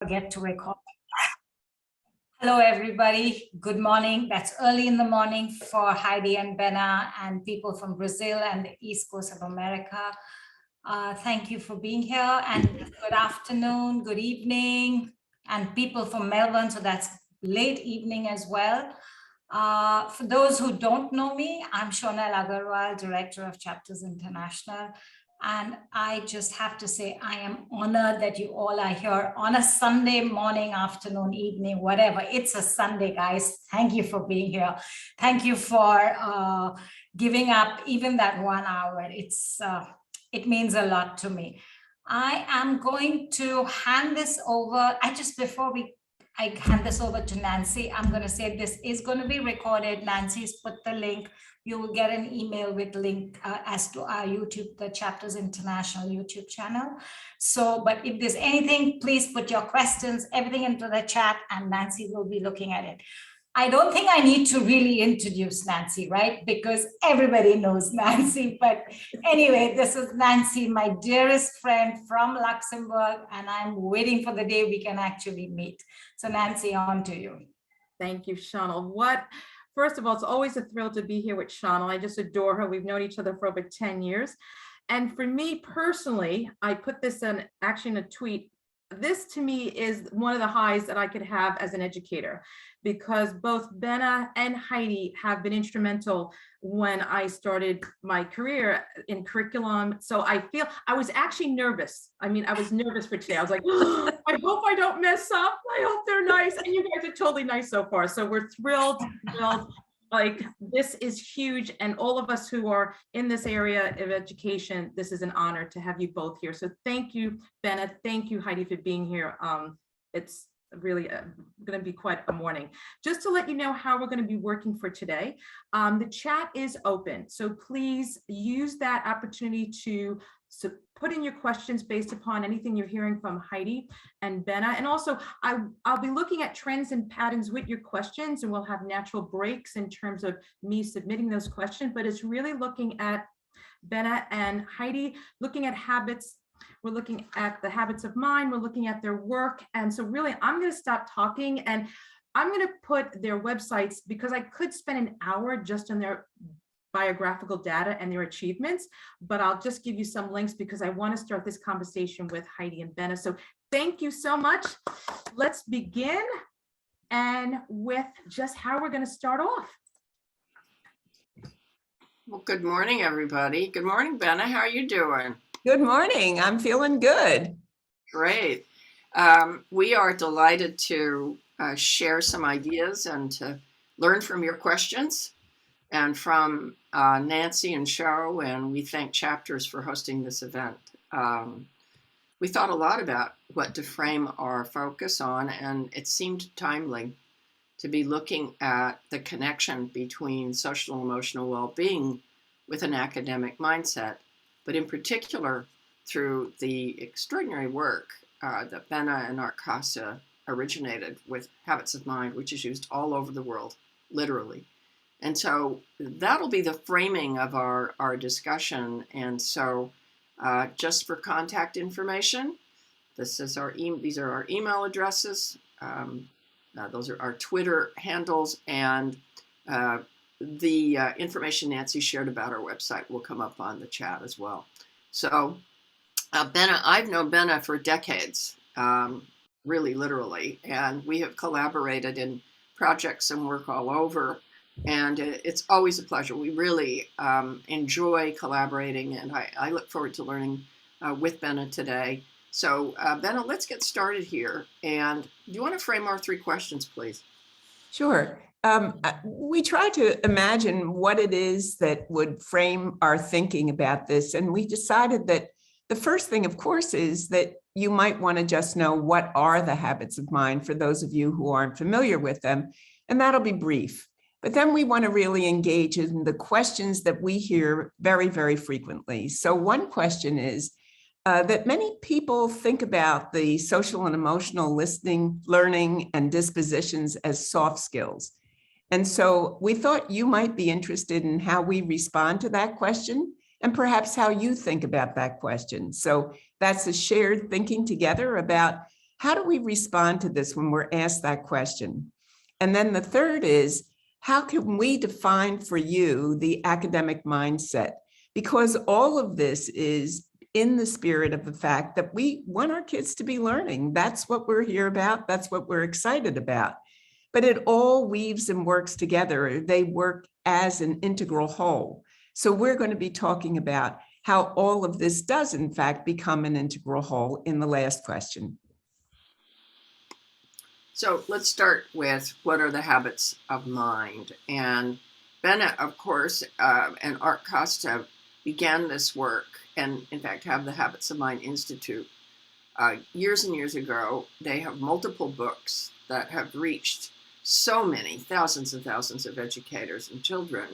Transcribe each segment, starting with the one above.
Forget to record. Hello, everybody. Good morning. That's early in the morning for Heidi and Bena and people from Brazil and the East Coast of America. Thank you for being here, and good afternoon, good evening, and people from Melbourne, so that's late evening as well. For those who don't know me, I'm Shonal Agarwal, Director of Chapters International. And I just have to say, I am honored that you all are here on a Sunday morning, afternoon, evening, whatever. It's a Sunday, guys. Thank you for being here. Thank you for giving up even that 1 hour. It means a lot to me. I am going to hand this over. Before I hand this over to Nancy, I'm going to say this is going to be recorded. Nancy's put the link. You will get an email with link as to our YouTube, the Chapters International YouTube channel. So, but if there's anything, please put your questions, everything into the chat, and Nancy will be looking at it. I don't think I need to really introduce Nancy, right? Because everybody knows Nancy. But anyway, this is Nancy, my dearest friend from Luxembourg, and I'm waiting for the day we can actually meet. So Nancy, on to you. Thank you, Shonal. First of all, it's always a thrill to be here with Shonal. I just adore her. We've known each other for over 10 years. And for me personally, I put this in a tweet. This to me is one of the highs that I could have as an educator, because both Bena and Heidi have been instrumental when I started my career in curriculum. So I was actually nervous. I was nervous for today. I was like, oh, I hope I don't mess up. I hope they're nice. And you guys are totally nice so far. So we're thrilled. Like, this is huge. And all of us who are in this area of education, this is an honor to have you both here. So thank you, Bena. Thank you, Heidi, for being here. It's really going to be quite a morning. Just to let you know how we're going to be working for today. The chat is open, so please use that opportunity to put in your questions based upon anything you're hearing from Heidi and Bena. And also, I'll be looking at trends and patterns with your questions, and we'll have natural breaks in terms of me submitting those questions, but it's really looking at Bena and Heidi, looking at habits. We're looking at the habits of mind, we're looking at their work. And so really, I'm going to stop talking and I'm going to put their websites, because I could spend an hour just on their biographical data and their achievements, but I'll just give you some links because I want to start this conversation with Heidi and Bena. So thank you so much. Let's begin, and with just how we're going to start off. Well, good morning, everybody. Good morning, Bena. How are you doing? Good morning. I'm feeling good. Great. We are delighted to share some ideas and to learn from your questions and from Nancy and Cheryl, and we thank Chapters for hosting this event. We thought a lot about what to frame our focus on, and it seemed timely to be looking at the connection between social and emotional well-being with an academic mindset, but in particular through the extraordinary work that Bena and Art Casa originated with Habits of Mind, which is used all over the world, literally. And so that'll be the framing of our discussion. And so just for contact information, these are our email addresses. Those are our Twitter handles, and the information Nancy shared about our website will come up on the chat as well. So Bena, I've known Bena for decades, really literally, and we have collaborated in projects and work all over, and it's always a pleasure. We really enjoy collaborating, and I look forward to learning with Bena today. So Bena, let's get started here. And do you want to frame our 3 questions, please? Sure. We try to imagine what it is that would frame our thinking about this. And we decided that the first thing, of course, is that you might want to just know what are the habits of mind for those of you who aren't familiar with them. And that'll be brief. But then we want to really engage in the questions that we hear very, very frequently. So one question is that many people think about the social and emotional listening, learning, and dispositions as soft skills. And so we thought you might be interested in how we respond to that question and perhaps how you think about that question. So that's a shared thinking together about how do we respond to this when we're asked that question? And then the third is, how can we define for you the academic mindset? Because all of this is in the spirit of the fact that we want our kids to be learning. That's what we're here about. That's what we're excited about. But it all weaves and works together. They work as an integral whole. So we're going to be talking about how all of this does, in fact, become an integral whole in the last question. So let's start with what are the habits of mind? And Bena, of course, and Art Costa began this work and, in fact, have the Habits of Mind Institute years and years ago. They have multiple books that have reached so many thousands and thousands of educators and children.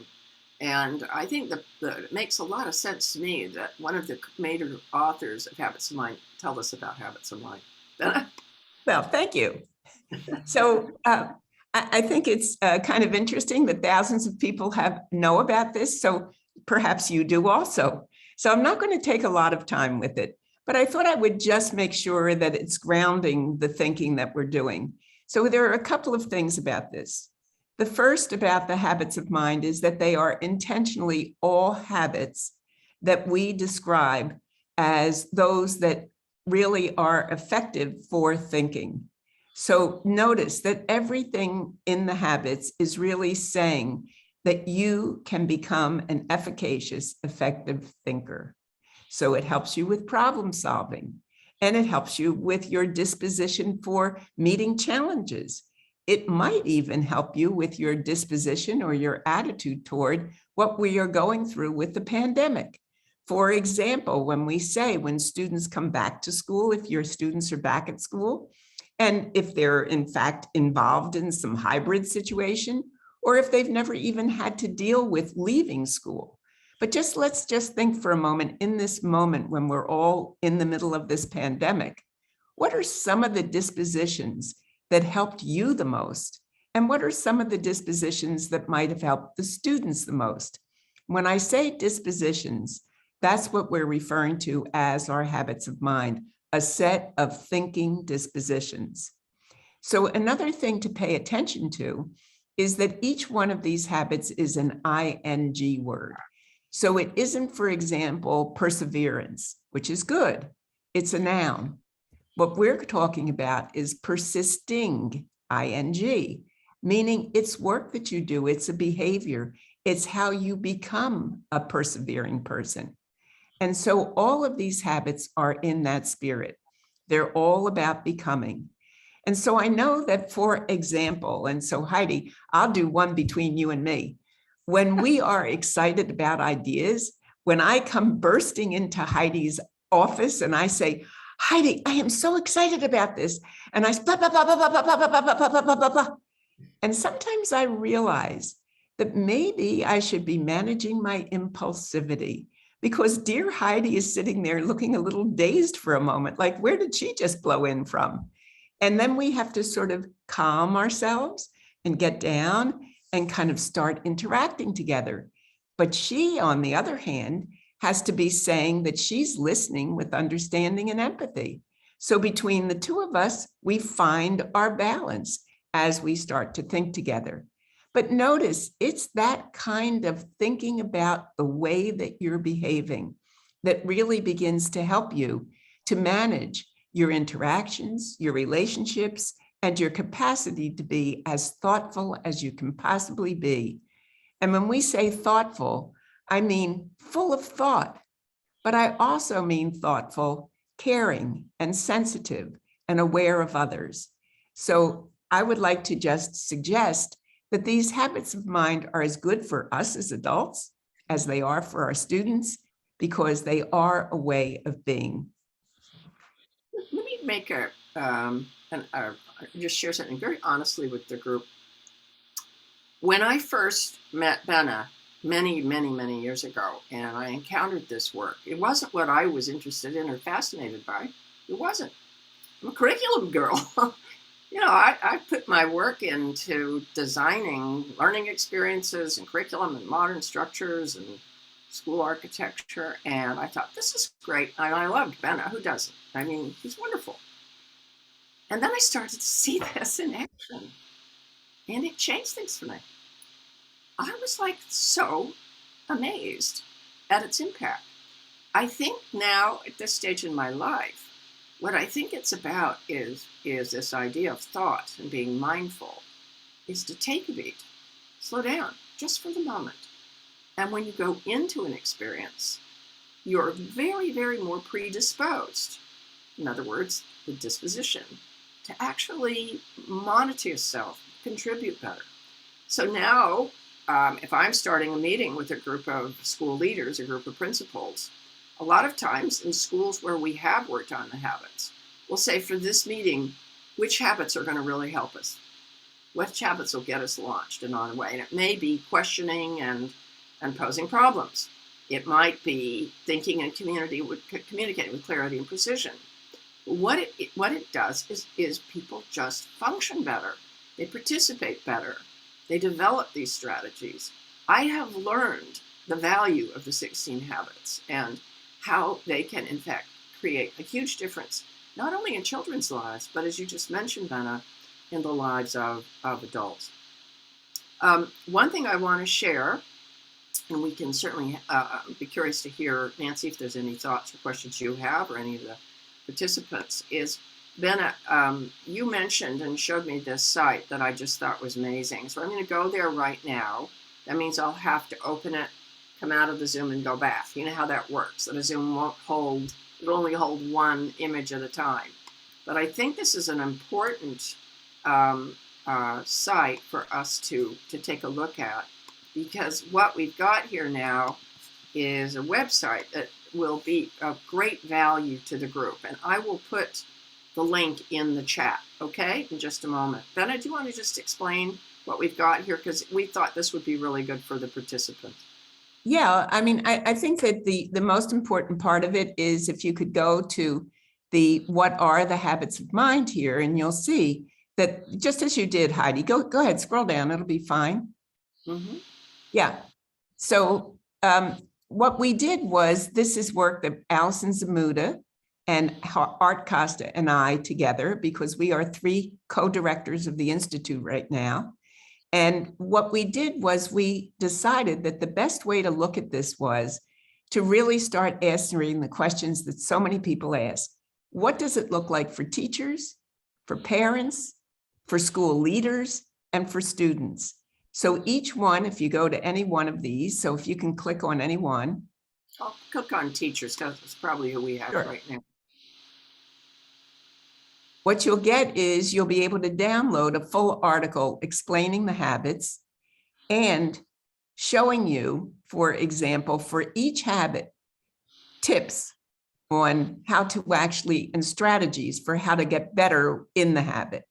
And I think that it makes a lot of sense to me that one of the major authors of Habits of Mind tell us about Habits of Mind. Bena? Well, thank you. So I think it's kind of interesting that thousands of people know about this. So perhaps you do also. So I'm not going to take a lot of time with it, but I thought I would just make sure that it's grounding the thinking that we're doing. So there are a couple of things about this. The first about the habits of mind is that they are intentionally all habits that we describe as those that really are effective for thinking. So notice that everything in the habits is really saying that you can become an efficacious, effective thinker. So it helps you with problem solving, and it helps you with your disposition for meeting challenges. It might even help you with your disposition or your attitude toward what we are going through with the pandemic. For example, when students come back to school, if your students are back at school, and if they're in fact involved in some hybrid situation, or if they've never even had to deal with leaving school. But let's just think for a moment, in this moment when we're all in the middle of this pandemic, what are some of the dispositions that helped you the most? And what are some of the dispositions that might have helped the students the most? When I say dispositions, that's what we're referring to as our habits of mind, a set of thinking dispositions. So another thing to pay attention to is that each one of these habits is an ing word. So it isn't, for example, perseverance, which is good. It's a noun. What we're talking about is persisting, ing, meaning it's work that you do. It's a behavior. It's how you become a persevering person. And so all of these habits are in that spirit. They're all about becoming. And so I know that, for example, and so Heidi, I'll do one between you and me. When we are excited about ideas, when I come bursting into Heidi's office and I say, Heidi, I am so excited about this. And I blah, blah, blah, blah, blah, blah, blah, blah, blah, blah, blah, blah, blah. And sometimes I realize that maybe I should be managing my impulsivity, because dear Heidi is sitting there looking a little dazed for a moment, like, where did she just blow in from? And then we have to sort of calm ourselves and get down and kind of start interacting together. But she, on the other hand, has to be saying that she's listening with understanding and empathy. So between the two of us, we find our balance as we start to think together. But notice, it's that kind of thinking about the way that you're behaving that really begins to help you to manage your interactions, your relationships, and your capacity to be as thoughtful as you can possibly be. And when we say thoughtful, I mean full of thought, but I also mean thoughtful, caring, and sensitive, and aware of others. So I would like to just suggest that these habits of mind are as good for us as adults as they are for our students, because they are a way of being. Let me make just share something very honestly with the group. When I first met Bena many, many, many years ago, and I encountered this work, it wasn't what I was interested in or fascinated by. It wasn't. I'm a curriculum girl. I put my work into designing learning experiences and curriculum and modern structures and school architecture. And I thought, this is great. And I loved Bena. Who doesn't? I mean, he's wonderful. And then I started to see this in action, and it changed things for me. I was like so amazed at its impact. I think now at this stage in my life, what I think it's about is this idea of thought and being mindful, is to take a beat, slow down just for the moment. And when you go into an experience, you're very, very more predisposed. In other words, the disposition to actually monitor yourself, contribute better. So now, if I'm starting a meeting with a group of school leaders, a group of principals, a lot of times in schools where we have worked on the habits, we'll say for this meeting, which habits are going to really help us? Which habits will get us launched and on the way? And it may be questioning and posing problems. It might be thinking and communicating with clarity and precision. What it does is people just function better. They participate better. They develop these strategies. I have learned the value of the 16 habits and how they can, in fact, create a huge difference, not only in children's lives, but as you just mentioned, Bena, in the lives of adults. One thing I want to share, and we can certainly be curious to hear, Nancy, if there's any thoughts or questions you have or any of the participants, is Bena, you mentioned and showed me this site that I just thought was amazing. So I'm going to go there right now. That means I'll have to open it, come out of the Zoom and go back. You know how that works, that a Zoom won't hold, it'll only hold one image at a time. But I think this is an important site for us to take a look at, because what we've got here now is a website that will be of great value to the group. And I will put the link in the chat, okay, in just a moment. Bena, do you want to just explain what we've got here? Because we thought this would be really good for the participants. Yeah, I mean, I think that the most important part of it is if you could go to the what are the habits of mind here, and you'll see that just as you did, Heidi, go ahead, scroll down, it'll be fine. Mm-hmm. Yeah, so what we did was, this is work that Allison Zamuda and Art Costa and I together, because we are 3 co-directors of the Institute right now. And what we did was we decided that the best way to look at this was to really start answering the questions that so many people ask. What does it look like for teachers, for parents, for school leaders, and for students? So each one, if you go to any one of these, so if you can click on any one. I'll click on teachers because it's probably who we have right now. What you'll get is you'll be able to download a full article explaining the habits and showing you, for example, for each habit, tips on how to actually, and strategies for how to get better in the habit.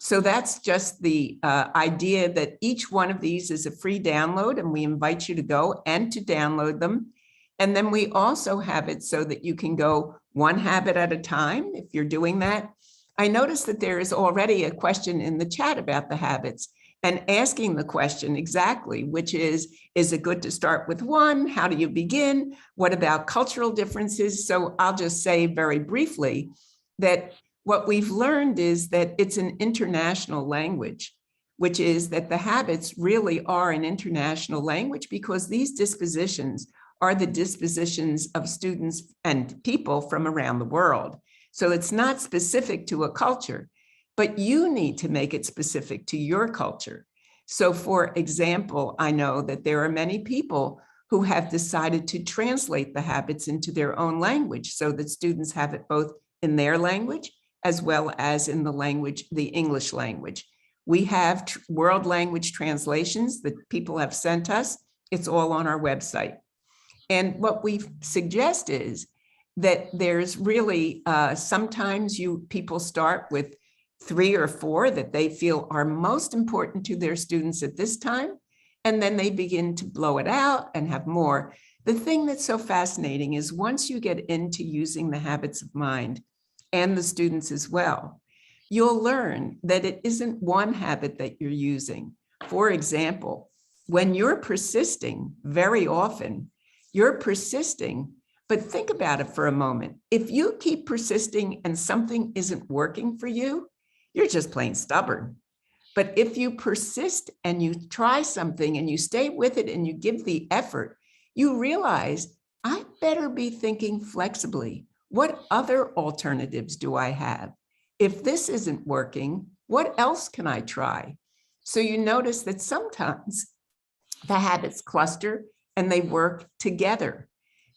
So that's just the idea that each one of these is a free download, and we invite you to go and to download them. And then we also have it so that you can go one habit at a time if you're doing that. I noticed that there is already a question in the chat about the habits, and asking the question exactly, which is it good to start with one? How do you begin? What about cultural differences? So I'll just say very briefly that what we've learned is that it's an international language, which is that the habits really are an international language, because these dispositions are the dispositions of students and people from around the world. So it's not specific to a culture, but you need to make it specific to your culture. So for example, I know that there are many people who have decided to translate the habits into their own language so that students have it both in their language as well as in the language, the English language. We have world language translations that people have sent us. It's all on our website. And what we suggest is that there's really, sometimes people start with 3 or 4 that they feel are most important to their students at this time, and then they begin to blow it out and have more. The thing that's so fascinating is once you get into using the habits of mind, and the students as well, you'll learn that it isn't one habit that you're using. For example, when you're persisting, very often, you're persisting But think about it for a moment. If you keep persisting and something isn't working for you, you're just plain stubborn. But if you persist and you try something and you stay with it and you give the effort, you realize I better be thinking flexibly. What other alternatives do I have? If this isn't working, what else can I try? So you notice that sometimes the habits cluster and they work together.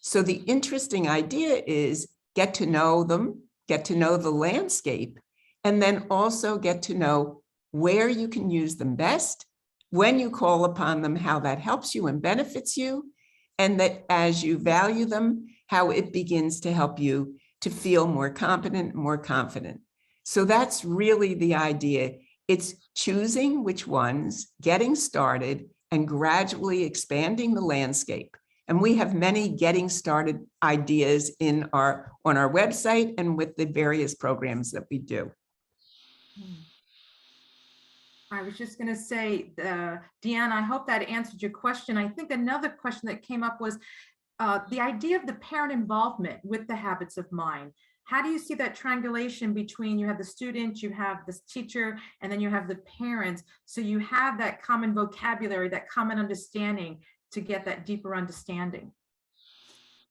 So the interesting idea is get to know them, get to know the landscape, and then also get to know where you can use them best, when you call upon them, how that helps you and benefits you, and that as you value them, how it begins to help you to feel more competent, more confident. So that's really the idea. It's choosing which ones, getting started, and gradually expanding the landscape. And we have many getting started ideas on our website and with the various programs that we do. I was just going to say, Deanna, I hope that answered your question. I think another question that came up was the idea of the parent involvement with the habits of mind. How do you see that triangulation between you have the student, you have this teacher, and then you have the parents? So you have that common vocabulary, that common understanding to get that deeper understanding.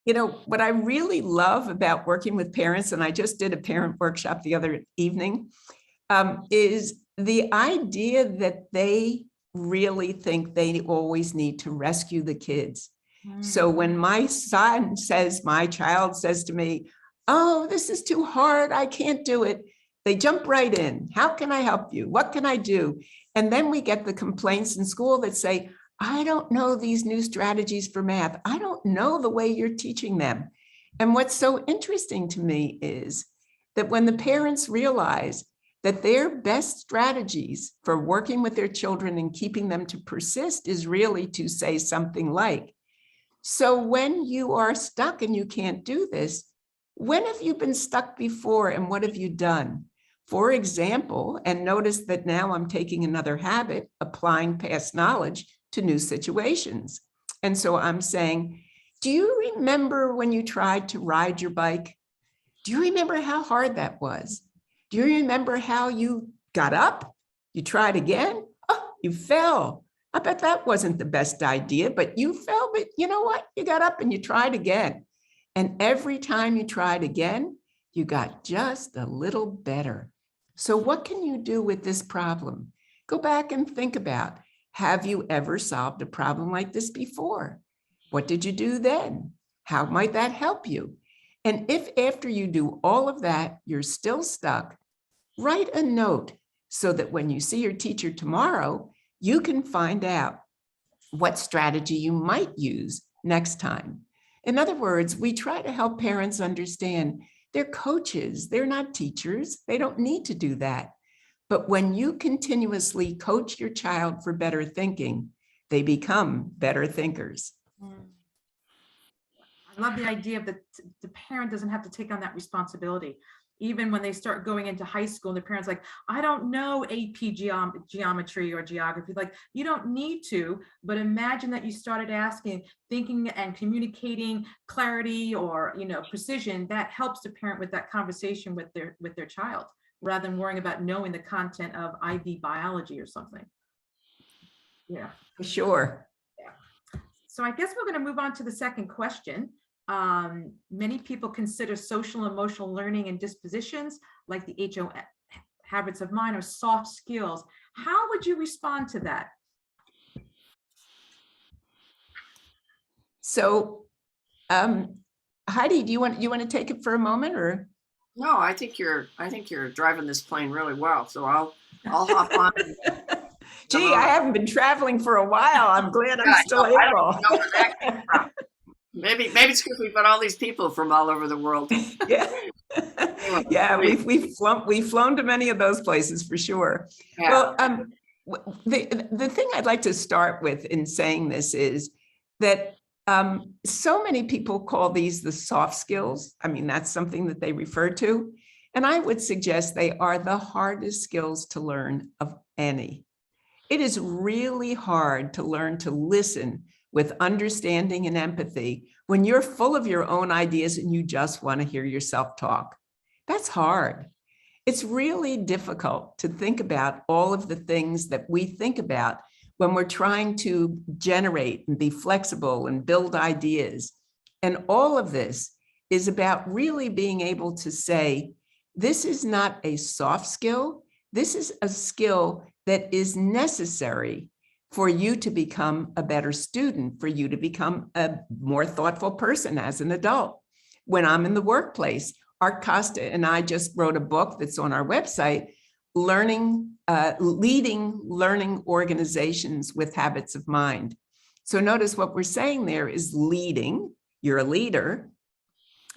You know, what I really love about working with parents, and I just did a parent workshop the other evening, is the idea that they really think they always need to rescue the kids. So when my child says to me, oh, this is too hard, I can't do it, they jump right in. How can I help you? What can I do? And then we get the complaints in school that say, I don't know these new strategies for math. I don't know the way you're teaching them. And what's so interesting to me is that when the parents realize that their best strategies for working with their children and keeping them to persist is really to say something like, so when you are stuck and you can't do this, when have you been stuck before and what have you done? For example, and notice that now I'm taking another habit, applying past knowledge to new situations. And so I'm saying, do you remember when you tried to ride your bike? Do you remember how hard that was? Do you remember how you got up? You tried again? Oh, you fell. I bet that wasn't the best idea, but you fell, but you know what? You got up and you tried again. And every time you tried again, you got just a little better. So what can you do with this problem? Go back and think about, have you ever solved a problem like this before? What did you do then? How might that help you? And if after you do all of that, you're still stuck, write a note so that when you see your teacher tomorrow, you can find out what strategy you might use next time. In other words, we try to help parents understand they're coaches, they're not teachers, they don't need to do that. But when you continuously coach your child for better thinking, they become better thinkers. I love the idea that the parent doesn't have to take on that responsibility. Even when they start going into high school and the parents like, I don't know AP geometry or geography. Like, you don't need to, but imagine that you started asking, thinking and communicating clarity or, precision that helps the parent with that conversation with their child, rather than worrying about knowing the content of IB biology or something. Yeah. For sure. Yeah. So I guess we're going to move on to the second question. Many people consider social and emotional learning and dispositions like the HO habits of mind or soft skills. How would you respond to that? So, Heidi, do you want to take it for a moment or? No, I think you're driving this plane really well. So I'll hop on. Gee, I haven't been traveling for a while. I'm glad I'm still able. Maybe it's because we've got all these people from all over the world. Yeah, anyway, yeah, we've flown to many of those places for sure. Yeah. Well, the thing I'd like to start with in saying this is that so many people call these the soft skills. I mean, that's something that they refer to, and I would suggest they are the hardest skills to learn of any. It is really hard to learn to listen with understanding and empathy when you're full of your own ideas and you just want to hear yourself talk. That's hard. It's really difficult to think about all of the things that we think about when we're trying to generate and be flexible and build ideas. And all of this is about really being able to say, this is not a soft skill. This is a skill that is necessary for you to become a better student, for you to become a more thoughtful person as an adult. When I'm in the workplace, Art Costa and I just wrote a book that's on our website, Leading Learning Organizations with Habits of Mind. So notice what we're saying there is leading. You're a leader,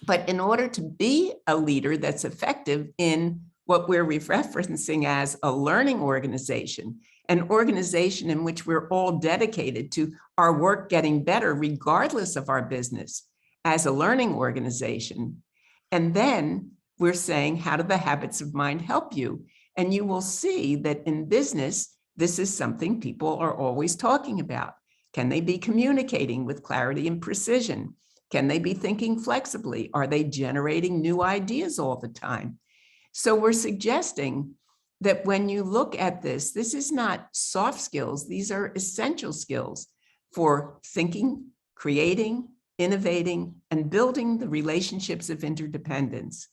but in order to be a leader that's effective in what we're referencing as a learning organization, an organization in which we're all dedicated to our work getting better regardless of our business as a learning organization. And then we're saying, how do the habits of mind help you? And you will see that in business, this is something people are always talking about. Can they be communicating with clarity and precision? Can they be thinking flexibly? Are they generating new ideas all the time? So we're suggesting that when you look at this, this is not soft skills. These are essential skills for thinking, creating, innovating, and building the relationships of interdependence.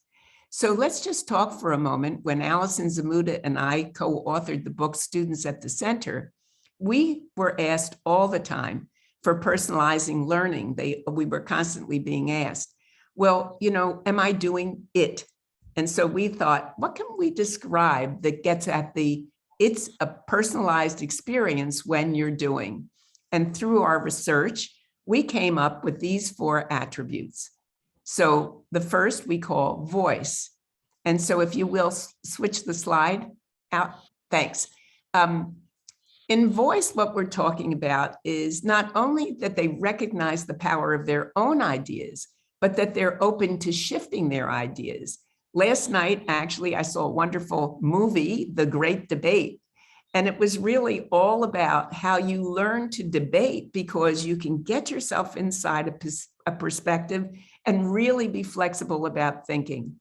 So let's just talk for a moment. When Allison Zamuda and I co-authored the book Students at the Center, we were asked all the time for personalizing learning. We were constantly being asked, well, am I doing it? And so we thought, what can we describe that gets at it's a personalized experience when you're doing? And through our research, we came up with these 4 attributes. So the first we call voice. And so if you will switch the slide out, thanks. In voice, what we're talking about is not only that they recognize the power of their own ideas, but that they're open to shifting their ideas. Last night, actually, I saw a wonderful movie, The Great Debate, and it was really all about how you learn to debate because you can get yourself inside a perspective and really be flexible about thinking.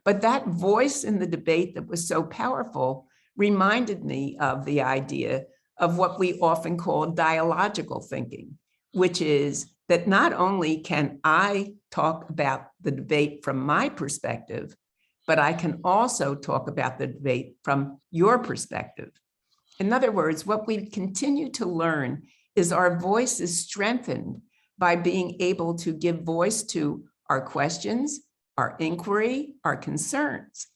But that voice in the debate that was so powerful reminded me of the idea of what we often call dialogical thinking, which is that not only can I talk about the debate from my perspective, but I can also talk about the debate from your perspective. In other words, what we continue to learn is our voice is strengthened by being able to give voice to our questions, our inquiry, our concerns,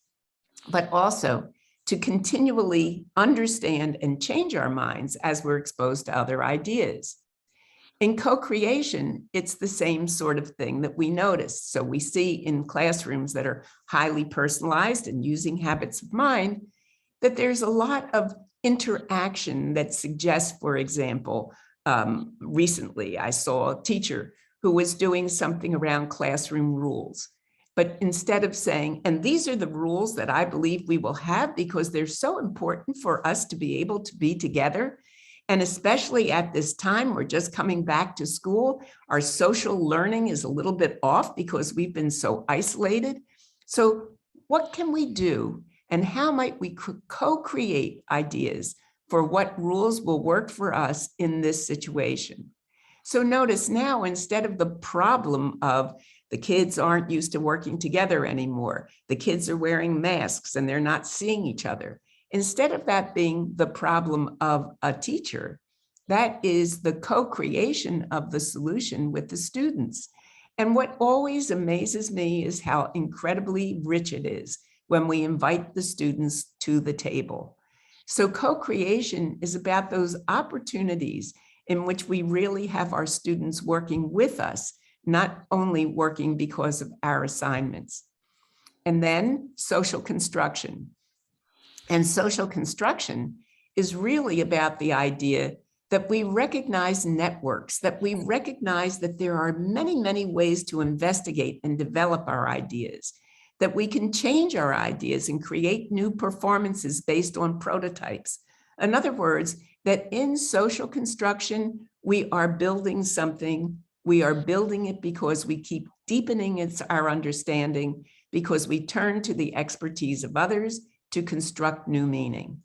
but also to continually understand and change our minds as we're exposed to other ideas. In co-creation, it's the same sort of thing that we notice. So we see in classrooms that are highly personalized and using habits of mind, that there's a lot of interaction that suggests, for example, recently I saw a teacher who was doing something around classroom rules. But instead of saying, and these are the rules that I believe we will have because they're so important for us to be able to be together, and especially at this time, we're just coming back to school, our social learning is a little bit off because we've been so isolated. So what can we do? And how might we co-create ideas for what rules will work for us in this situation? So notice now, instead of the problem of the kids aren't used to working together anymore, the kids are wearing masks and they're not seeing each other. Instead of that being the problem of a teacher, that is the co-creation of the solution with the students. And what always amazes me is how incredibly rich it is when we invite the students to the table. So co-creation is about those opportunities in which we really have our students working with us, not only working because of our assignments. And then social construction. And social construction is really about the idea that we recognize networks, that we recognize that there are many, many ways to investigate and develop our ideas, that we can change our ideas and create new performances based on prototypes, In other words, that in social construction, we are building something. We are building it because we keep deepening our understanding, because we turn to the expertise of others to construct new meaning.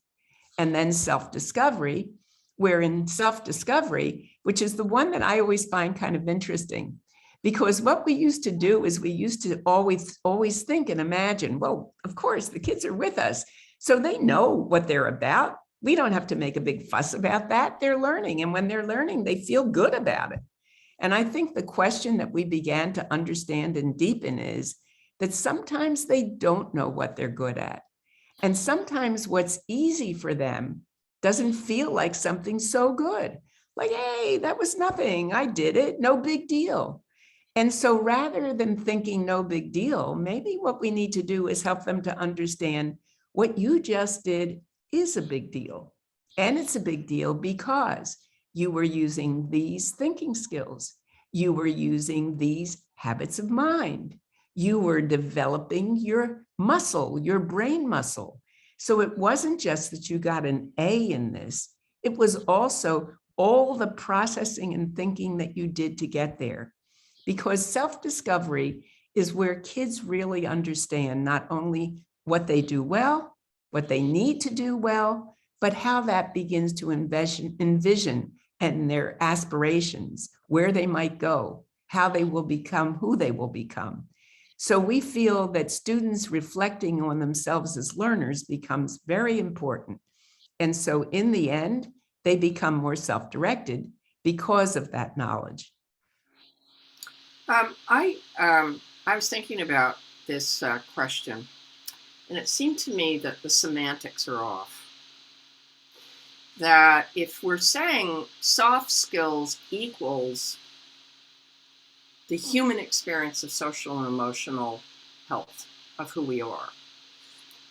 And then self-discovery, where in self-discovery, which is the one that I always find kind of interesting, because what we used to do is we used to always think and imagine, well, of course, the kids are with us, so they know what they're about. We don't have to make a big fuss about that. They're learning. And when they're learning, they feel good about it. And I think the question that we began to understand and deepen is that sometimes they don't know what they're good at. And sometimes what's easy for them doesn't feel like something so good. Like, hey, that was nothing. I did it. No big deal. And so rather than thinking no big deal, maybe what we need to do is help them to understand what you just did is a big deal. And it's a big deal because you were using these thinking skills. You were using these habits of mind. You were developing your muscle, your brain muscle. So it wasn't just that you got an A in this. It was also all the processing and thinking that you did to get there. Because self-discovery is where kids really understand not only what they do well, what they need to do well, but how that begins to envision and their aspirations, where they might go, how they will become, who they will become. So we feel that students reflecting on themselves as learners becomes very important. And so in the end, they become more self-directed because of that knowledge. I was thinking about this question, and it seemed to me that the semantics are off. That if we're saying soft skills equals the human experience of social and emotional health of who we are,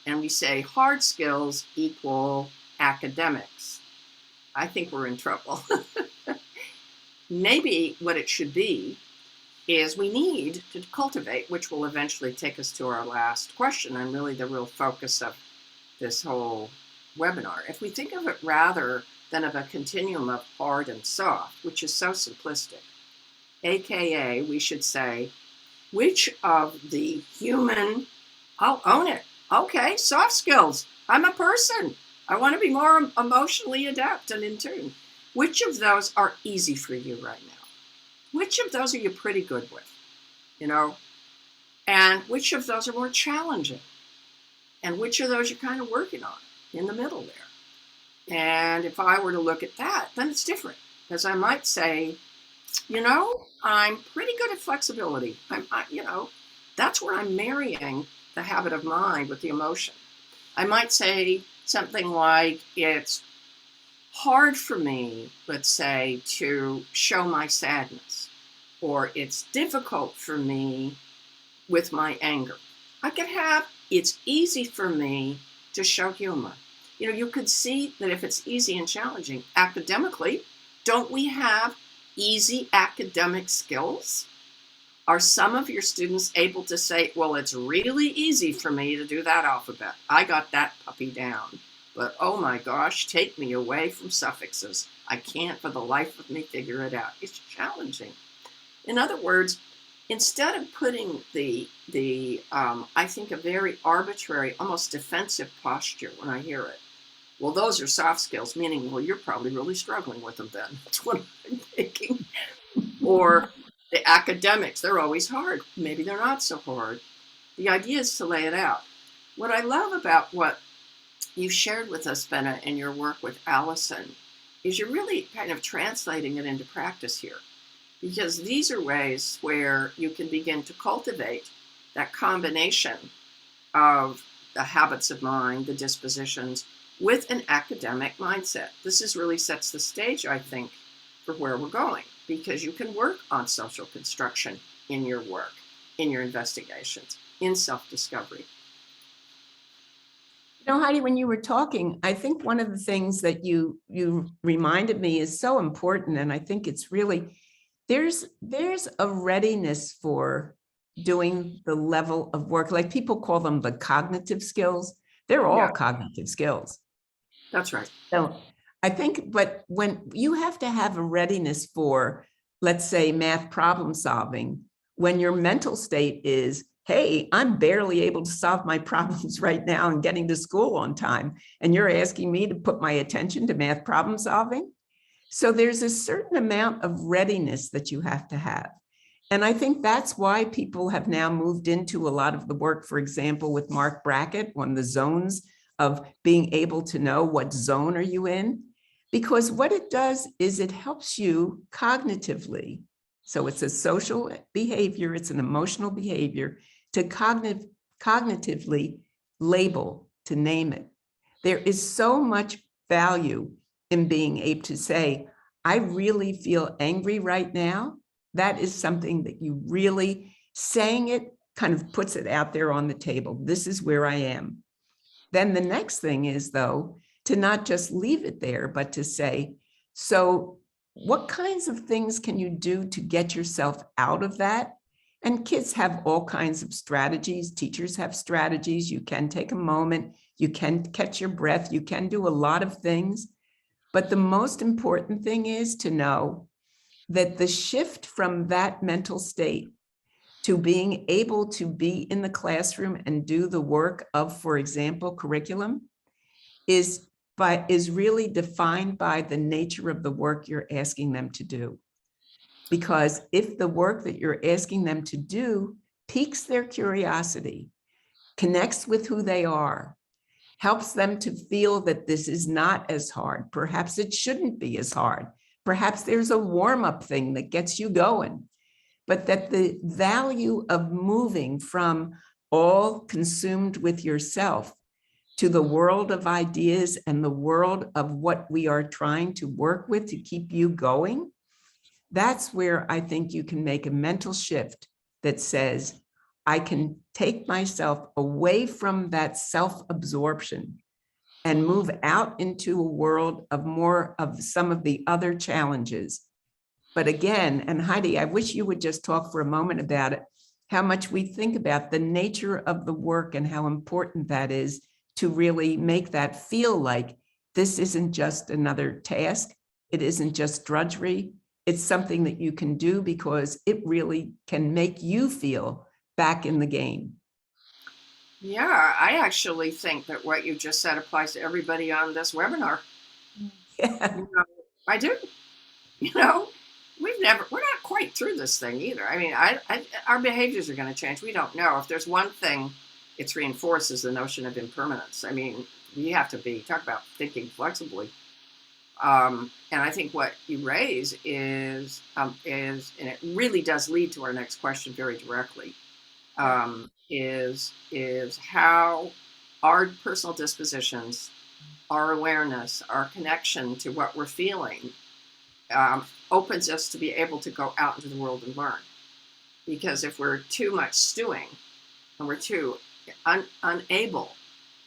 and we say hard skills equal academics, I think we're in trouble. Maybe what it should be is we need to cultivate, which will eventually take us to our last question and really the real focus of this whole webinar. If we think of it rather than of a continuum of hard and soft, which is so simplistic, AKA we should say, which of the human, I'll own it. Okay, soft skills. I'm a person. I want to be more emotionally adept and in tune. Which of those are easy for you right now? Which of those are you pretty good with, and which of those are more challenging, and which of those you're kind of working on in the middle there. And if I were to look at that, then it's different, because I might say, I'm pretty good at flexibility. That's where I'm marrying the habit of mind with the emotion. I might say something like, it's hard for me, let's say, to show my sadness, or it's difficult for me with my anger. I could have, it's easy for me to show humor. You could see that if it's easy and challenging, academically, don't we have easy academic skills? Are some of your students able to say, well, it's really easy for me to do that alphabet. I got that puppy down. But oh my gosh, take me away from suffixes. I can't for the life of me figure it out. It's challenging. In other words, instead of putting I think a very arbitrary, almost defensive posture when I hear it, well, those are soft skills, meaning, well, you're probably really struggling with them then. That's what I'm thinking. Or the academics, they're always hard. Maybe they're not so hard. The idea is to lay it out. What I love about what you've shared with us, Bena, in your work with Allison, is you're really kind of translating it into practice here. Because these are ways where you can begin to cultivate that combination of the habits of mind, the dispositions, with an academic mindset. This really sets the stage, I think, for where we're going, because you can work on social construction in your work, in your investigations, in self-discovery. Heidi, when you were talking, I think one of the things that you reminded me is so important, and I think it's really, there's a readiness for doing the level of work, like people call them the cognitive skills. They're all cognitive skills. That's right. So I think, but when you have to have a readiness for, let's say, math problem solving, when your mental state is, hey, I'm barely able to solve my problems right now and getting to school on time, and you're asking me to put my attention to math problem solving. So there's a certain amount of readiness that you have to have. And I think that's why people have now moved into a lot of the work, for example, with Mark Brackett on the zones of being able to know what zone are you in, because what it does is it helps you cognitively. So it's a social behavior, it's an emotional behavior to cognitively label, to name it. There is so much value in being able to say, I really feel angry right now. That is something that you really, saying it kind of puts it out there on the table. This is where I am. Then the next thing is, though, to not just leave it there, but to say, so what kinds of things can you do to get yourself out of that? And kids have all kinds of strategies. Teachers have strategies. You can take a moment. You can catch your breath. You can do a lot of things. But the most important thing is to know that the shift from that mental state to being able to be in the classroom and do the work of, for example, curriculum is really defined by the nature of the work you're asking them to do. Because if the work that you're asking them to do piques their curiosity, connects with who they are, helps them to feel that this is not as hard, perhaps it shouldn't be as hard, perhaps there's a warm-up thing that gets you going, but that the value of moving from all consumed with yourself to the world of ideas and the world of what we are trying to work with to keep you going, that's where I think you can make a mental shift that says, I can take myself away from that self-absorption and move out into a world of more of some of the other challenges. But again, and Heidi, I wish you would just talk for a moment about it, how much we think about the nature of the work and how important that is to really make that feel like this isn't just another task. It isn't just drudgery. It's something that you can do because it really can make you feel back in the game. Yeah, I actually think that what you just said applies to everybody on this webinar. Yeah. You know, I do. You know, we're not quite through this thing either. I mean, our behaviors are going to change. We don't know. If there's one thing it's reinforces the notion of impermanence. I mean, we have to talk about thinking flexibly. And I think what you raise is, and it really does lead to our next question very directly, is how our personal dispositions, our awareness, our connection to what we're feeling opens us to be able to go out into the world and learn. Because if we're too much stewing and we're too unable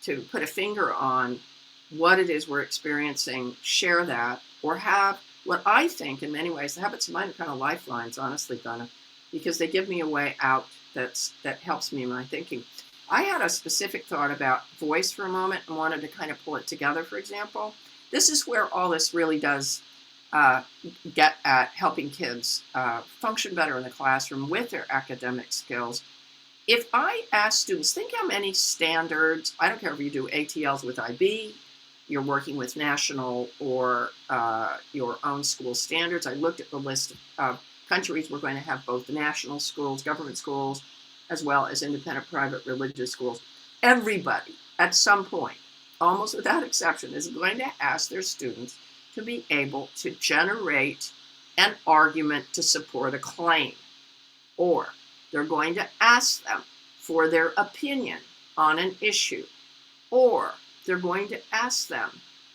to put a finger on what it is we're experiencing, share that, or have what I think in many ways, the habits of mind are kind of lifelines, honestly, Bena, because they give me a way out that helps me in my thinking. I had a specific thought about voice for a moment and wanted to kind of pull it together, for example. This is where all this really does get at helping kids function better in the classroom with their academic skills. If I ask students, think how many standards, I don't care if you do ATLs with IB, you're working with national or your own school standards. I looked at the list of countries we're going to have both the national schools, government schools, as well as independent private religious schools. Everybody at some point, almost without exception, is going to ask their students to be able to generate an argument to support a claim, or they're going to ask them for their opinion on an issue, or they're going to ask them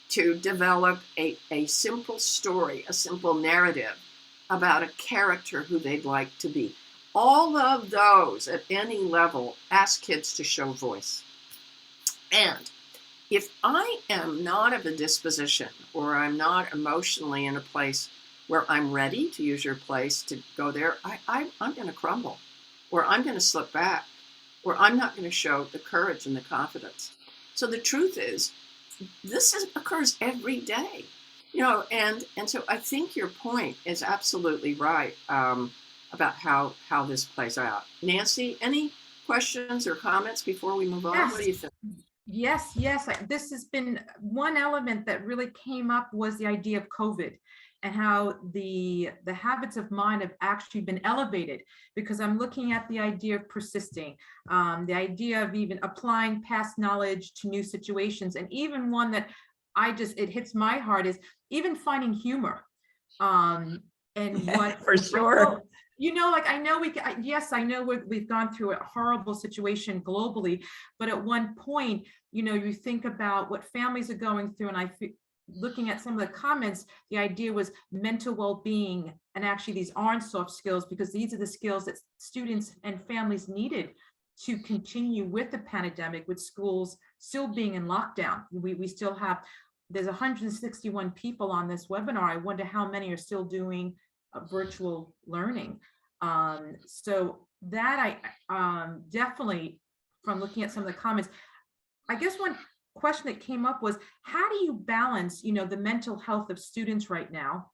to develop a simple story, a simple narrative about a character who they'd like to be. All of those at any level ask kids to show voice. And if I am not of a disposition, or I'm not emotionally in a place where I'm ready, to use your place, to go there, I'm going to crumble, or I'm going to slip back, or I'm not going to show the courage and the confidence. So the truth is, occurs every day, and so I think your point is absolutely right, about how this plays out. Nancy, any questions or comments before we move on? Yes. What do you think? Yes. This has been one element that really came up, was the idea of COVID and how the habits of mind have actually been elevated, because I'm looking at the idea of persisting, the idea of even applying past knowledge to new situations, and even one that it hits my heart is even finding humor. And what For sure. like, I know yes, I know we've gone through a horrible situation globally, but at one point, you think about what families are going through, and looking at some of the comments, the idea was mental well-being, and actually these aren't soft skills, because these are the skills that students and families needed to continue with the pandemic, with schools still being in lockdown. We still have, there's 161 people on this webinar. I wonder how many are still doing virtual learning. So that I definitely, from looking at some of the comments, I guess one question that came up was, how do you balance, the mental health of students right now,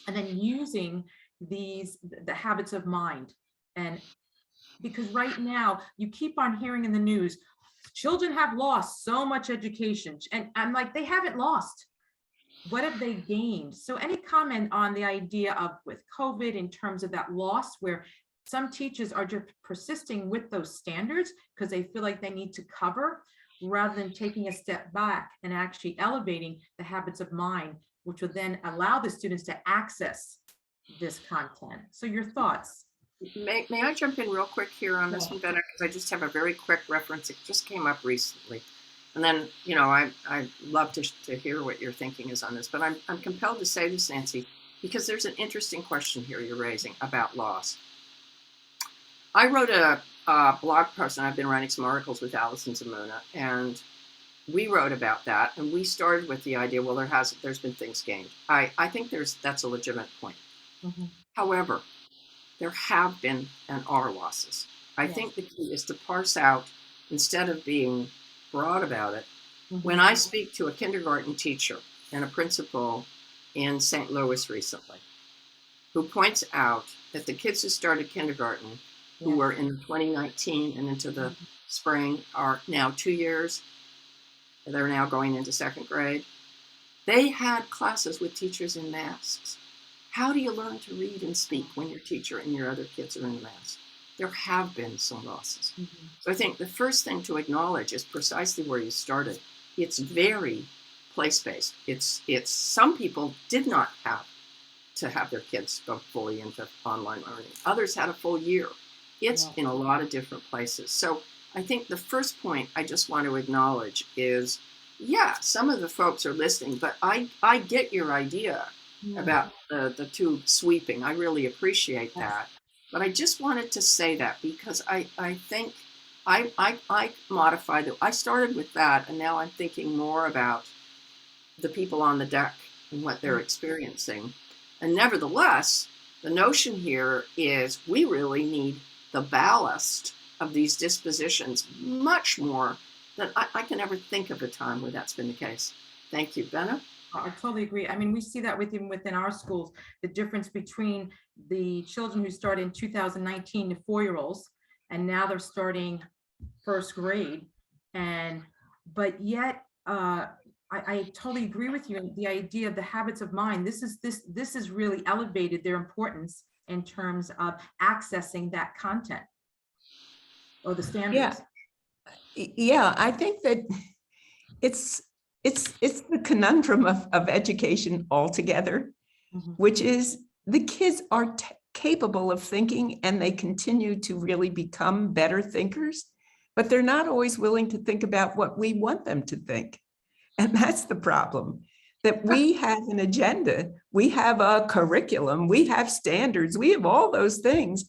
and then using the habits of mind? And because right now you keep on hearing in the news, children have lost so much education, and I'm like, they haven't lost. What have they gained? So any comment on the idea of, with COVID, in terms of that loss, where some teachers are just persisting with those standards because they feel like they need to cover, rather than taking a step back and actually elevating the habits of mind, which would then allow the students to access this content. So your thoughts? May I jump in real quick here on this one, Bena? Because I just have a very quick reference. It just came up recently. And then, I'd love to hear what your thinking is on this. But I'm compelled to say this, Nancy, because there's an interesting question here you're raising about loss. I wrote a blog post, and I've been writing some articles with Allison Zamuna, and we wrote about that. And we started with the idea, well, there's been things gained. I think that's a legitimate point. Mm-hmm. However, there have been and are losses. I think the key is to parse out, instead of being broad about it. Mm-hmm. When I speak to a kindergarten teacher and a principal in St. Louis recently, who points out that the kids who started kindergarten, who were in 2019 and into the spring, are now 2 years, they're now going into second grade. They had classes with teachers in masks. How do you learn to read and speak when your teacher and your other kids are in the mask? There have been some losses. Mm-hmm. So I think the first thing to acknowledge is precisely where you started. It's very place-based. It's some people did not have to have their kids go fully into online learning. Others had a full year. It's in a lot of different places. So I think the first point I just want to acknowledge is, some of the folks are listening, but I get your idea about the two sweeping. I really appreciate that. But I just wanted to say that because I think I modified it. I started with that, and now I'm thinking more about the people on the deck and what they're experiencing. And nevertheless, the notion here is we really need the ballast of these dispositions much more than I can ever think of a time where that's been the case. Thank you, Bena. I totally agree. I mean, we see that within our schools, the difference between the children who started in 2019, the 4-year-olds, and now they're starting first grade. But yet, I totally agree with you. The idea of the habits of mind, this has really elevated their importance in terms of accessing that content or the standards. Yeah, I think that it's the conundrum of education altogether, which is the kids are capable of thinking, and they continue to really become better thinkers, but they're not always willing to think about what we want them to think. And that's the problem, that we have an agenda, we have a curriculum, we have standards, we have all those things.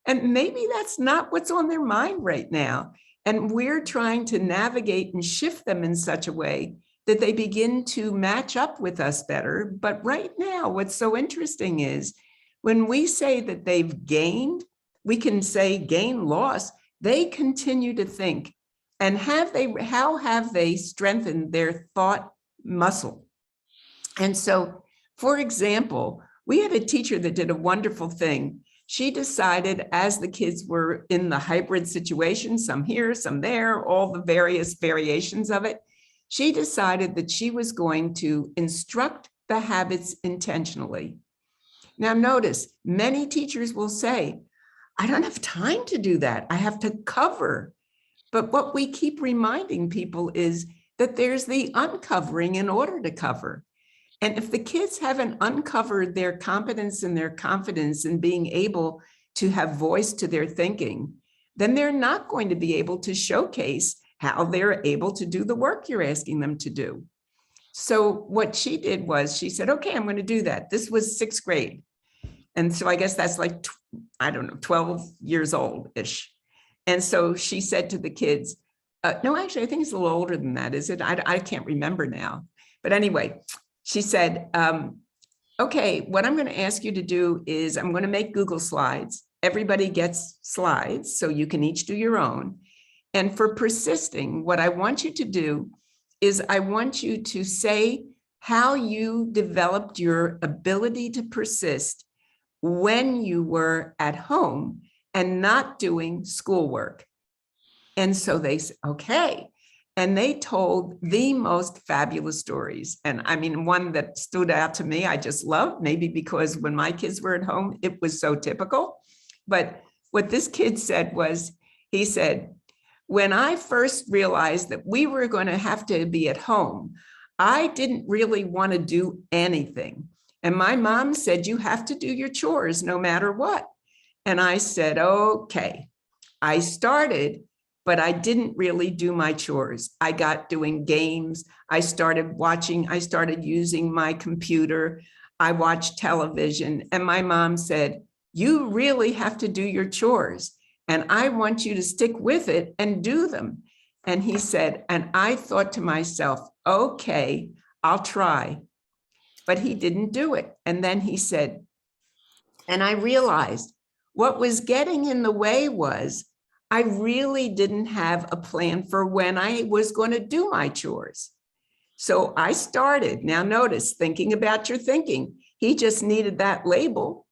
And maybe that's not what's on their mind right now. And we're trying to navigate and shift them in such a way that they begin to match up with us better. But right now, what's so interesting is when we say that they've gained, we can say gain, loss, they continue to think And how have they strengthened their thought muscle? And so, for example, we had a teacher that did a wonderful thing. She decided, as the kids were in the hybrid situation, some here, some there, all the various variations of it, she decided that she was going to instruct the habits intentionally. Now, notice, many teachers will say, I don't have time to do that. I have to cover. But what we keep reminding people is that there's the uncovering in order to cover. And if the kids haven't uncovered their competence and their confidence in being able to have voice to their thinking, then they're not going to be able to showcase how they're able to do the work you're asking them to do. So what she did was she said, okay, I'm going to do that. This was 6th grade. And so I guess that's like, I don't know, 12 years old-ish. And so she said to the kids, no, actually, I think it's a little older than that, is it? I can't remember now. But anyway, she said, okay, what I'm going to ask you to do is I'm going to make Google Slides. Everybody gets slides, so you can each do your own. And for persisting, what I want you to do is I want you to say how you developed your ability to persist when you were at home and not doing schoolwork. And so they said, okay. And they told the most fabulous stories. And I mean, one that stood out to me, I just loved, maybe because when my kids were at home, it was so typical. But what this kid said was, he said, when I first realized that we were going to have to be at home, I didn't really want to do anything. And my mom said, you have to do your chores no matter what. And I said, okay. I started, but I didn't really do my chores. I got doing games. I started using my computer. I watched television. And my mom said, you really have to do your chores. And I want you to stick with it and do them. And he said, and I thought to myself, okay, I'll try. But he didn't do it. And then he said, and I realized what was getting in the way was I really didn't have a plan for when I was going to do my chores. So I started, now notice, thinking about your thinking. He just needed that label,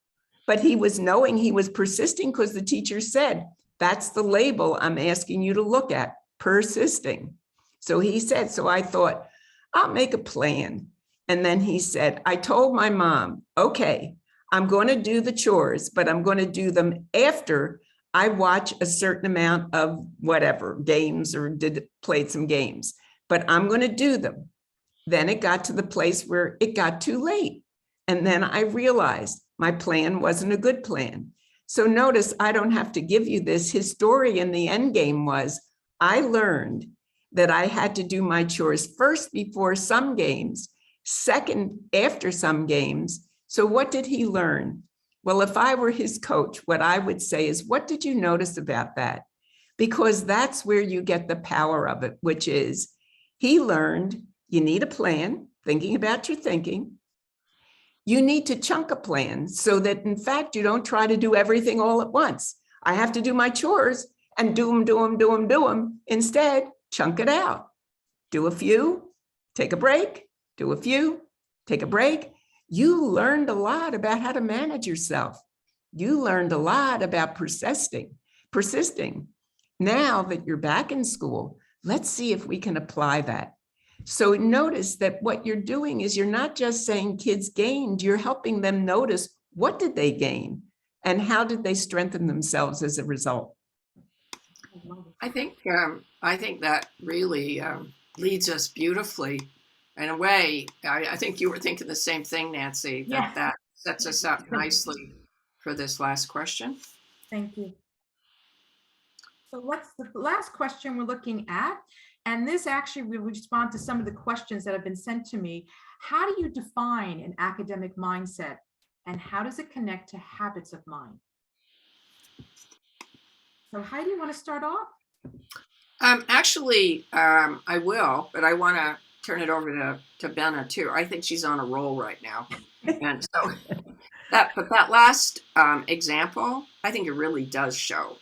but he was knowing, he was persisting because the teacher said, that's the label I'm asking you to look at, persisting. So he said, so I thought, I'll make a plan. And then he said, I told my mom, okay, I'm going to do the chores, but I'm going to do them after I watch a certain amount of whatever, games or played some games, but I'm going to do them. Then it got to the place where it got too late. And then I realized my plan wasn't a good plan. So notice I don't have to give you this. His story in the end game was, I learned that I had to do my chores first before some games, second after some games. So what did he learn? Well, if I were his coach, what I would say is, what did you notice about that? Because that's where you get the power of it, which is he learned you need a plan, thinking about your thinking. You need to chunk a plan so that, in fact, you don't try to do everything all at once. I have to do my chores and do them. Instead, chunk it out. Do a few, take a break, do a few, take a break. You learned a lot about how to manage yourself. You learned a lot about persisting. Now that you're back in school, let's see if we can apply that. So notice that what you're doing is you're not just saying kids gained, you're helping them notice what did they gain and how did they strengthen themselves as a result. I think that really leads us beautifully. In a way, I think you were thinking the same thing, Nancy, that sets us up nicely for this last question. Thank you. So what's the last question we're looking at? And this actually will respond to some of the questions that have been sent to me. How do you define an academic mindset and how does it connect to habits of mind? So Heidi, you want to start off? Actually, I will, but I want to turn it over to Bena too. I think she's on a roll right now. And so that last example, I think it really does show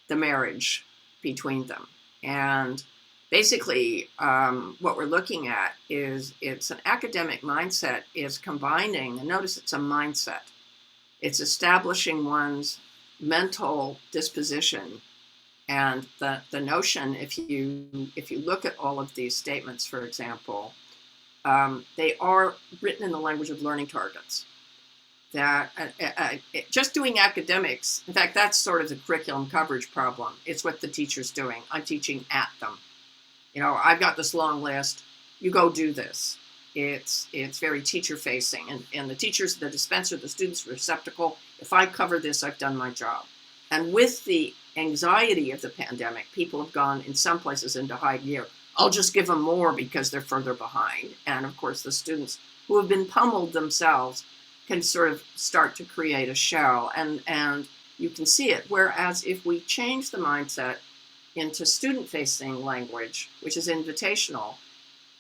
the marriage between them. And basically, what we're looking at is it's an academic mindset is combining, and notice it's a mindset. It's establishing one's mental disposition. And the notion, if you look at all of these statements, for example, they are written in the language of learning targets. That just doing academics, in fact, that's sort of the curriculum coverage problem. It's what the teacher's doing. I'm teaching at them. You know, I've got this long list. You go do this. It's very teacher facing, and the teachers, the dispenser, the students, receptacle. If I cover this, I've done my job. And with the anxiety of the pandemic, people have gone in some places into high gear. I'll just give them more because they're further behind. And of course, the students who have been pummeled themselves can sort of start to create a shell, and you can see it. Whereas if we change the mindset into student-facing language, which is invitational,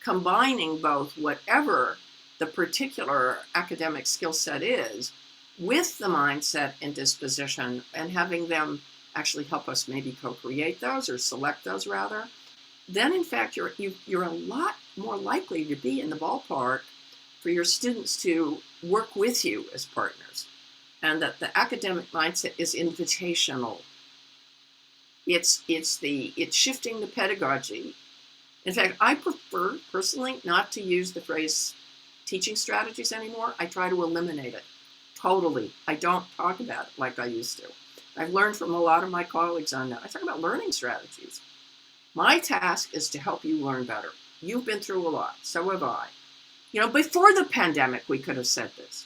combining both whatever the particular academic skill set is with the mindset and disposition, and having them actually help us maybe co-create those or select those rather, then in fact you're a lot more likely to be in the ballpark for your students to work with you as partners. And that the academic mindset is invitational. It's shifting the pedagogy. In fact, I prefer personally not to use the phrase teaching strategies anymore. I try to eliminate it totally. I don't talk about it like I used to. I've learned from a lot of my colleagues on that. I talk about learning strategies. My task is to help you learn better. You've been through a lot, so have I. You know, before the pandemic, we could have said this.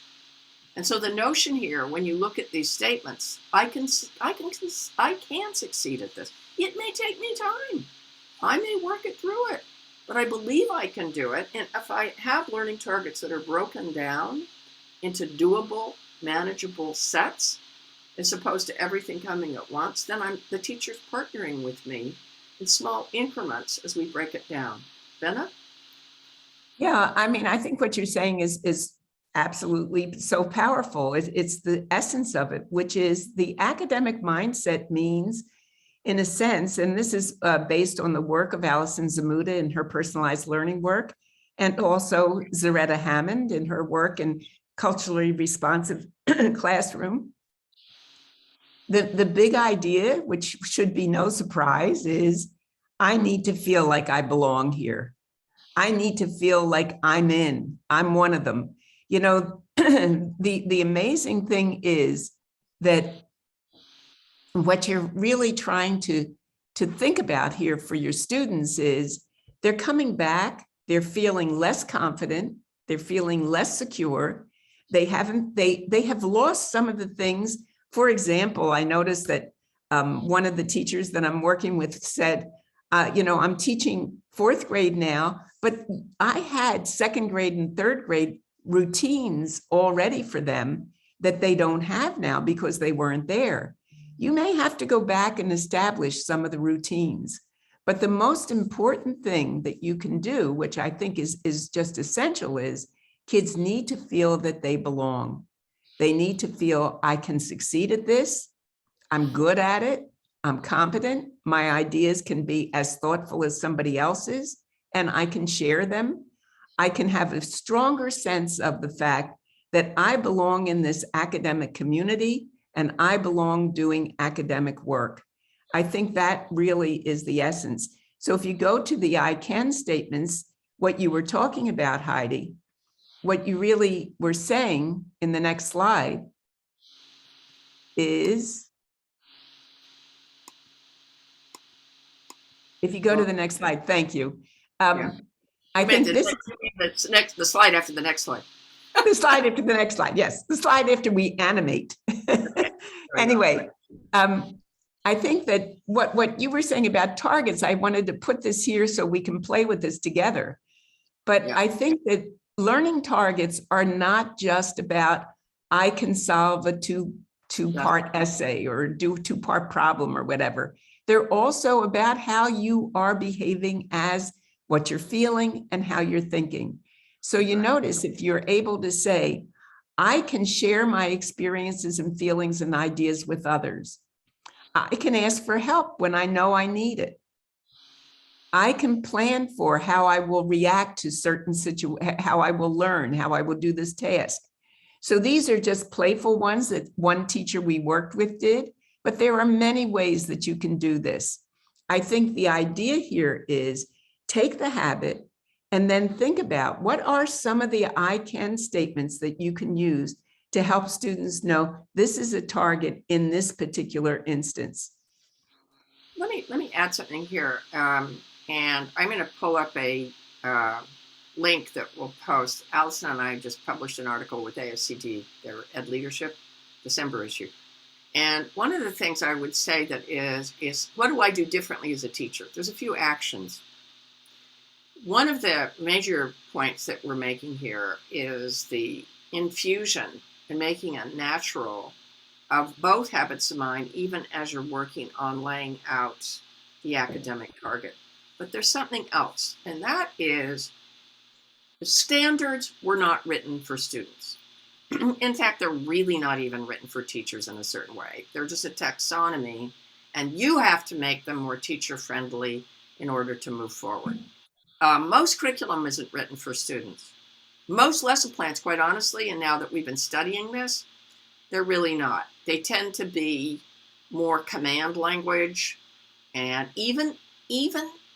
And so the notion here, when you look at these statements, I can succeed at this. It may take me time. I may work it through it, but I believe I can do it. And if I have learning targets that are broken down into doable, manageable sets, as opposed to everything coming at once, then the teacher's partnering with me in small increments as we break it down. Bena? Yeah, I mean, I think what you're saying is absolutely so powerful. It's the essence of it, which is the academic mindset means, in a sense, and this is based on the work of Alison Zamuda in her personalized learning work, and also Zaretta Hammond in her work in culturally responsive classroom. The big idea, which should be no surprise, is I need to feel like I belong here. I need to feel like I'm one of them. You know, the amazing thing is that what you're really trying to think about here for your students is they're coming back, they're feeling less confident, they're feeling less secure. They have lost some of the things. For example, I noticed that one of the teachers that I'm working with said, you know, I'm teaching fourth grade now, but I had second grade and third grade routines already for them that they don't have now because they weren't there. You may have to go back and establish some of the routines, but the most important thing that you can do, which I think is just essential, is kids need to feel that they belong. They need to feel I can succeed at this. I'm good at it. I'm competent. My ideas can be as thoughtful as somebody else's, and I can share them. I can have a stronger sense of the fact that I belong in this academic community and I belong doing academic work. I think that really is the essence. So if you go to the I can statements, what you were talking about, Heidi, what you really were saying in the next slide is, if you go to the next slide, thank you. I think this the slide after the next slide. The slide after the next slide, yes, the slide after we animate. Anyway, I think that what you were saying about targets, I wanted to put this here so we can play with this together. But yeah. I think that learning targets are not just about I can solve a two-part essay or do two-part problem or whatever. They're also about how you are behaving as what you're feeling and how you're thinking. So you notice if you're able to say, I can share my experiences and feelings and ideas with others. I can ask for help when I know I need it. I can plan for how I will react to certain situations, how I will learn, how I will do this task. So these are just playful ones that one teacher we worked with did, but there are many ways that you can do this. I think the idea here is take the habit and then think about what are some of the I can statements that you can use to help students know this is a target in this particular instance. Let me add something here, and I'm going to pull up a link that we'll post. Allison and I just published an article with ASCD, their Ed Leadership, December issue. And one of the things I would say that is what do I do differently as a teacher? There's a few actions. One of the major points that we're making here is the infusion and making it natural of both habits of mind, even as you're working on laying out the academic target. But there's something else, and that is the standards were not written for students. In fact, they're really not even written for teachers in a certain way. They're just a taxonomy, and you have to make them more teacher-friendly in order to move forward. Most curriculum isn't written for students. Most lesson plans, quite honestly, and now that we've been studying this, they're really not. They tend to be more command language, and even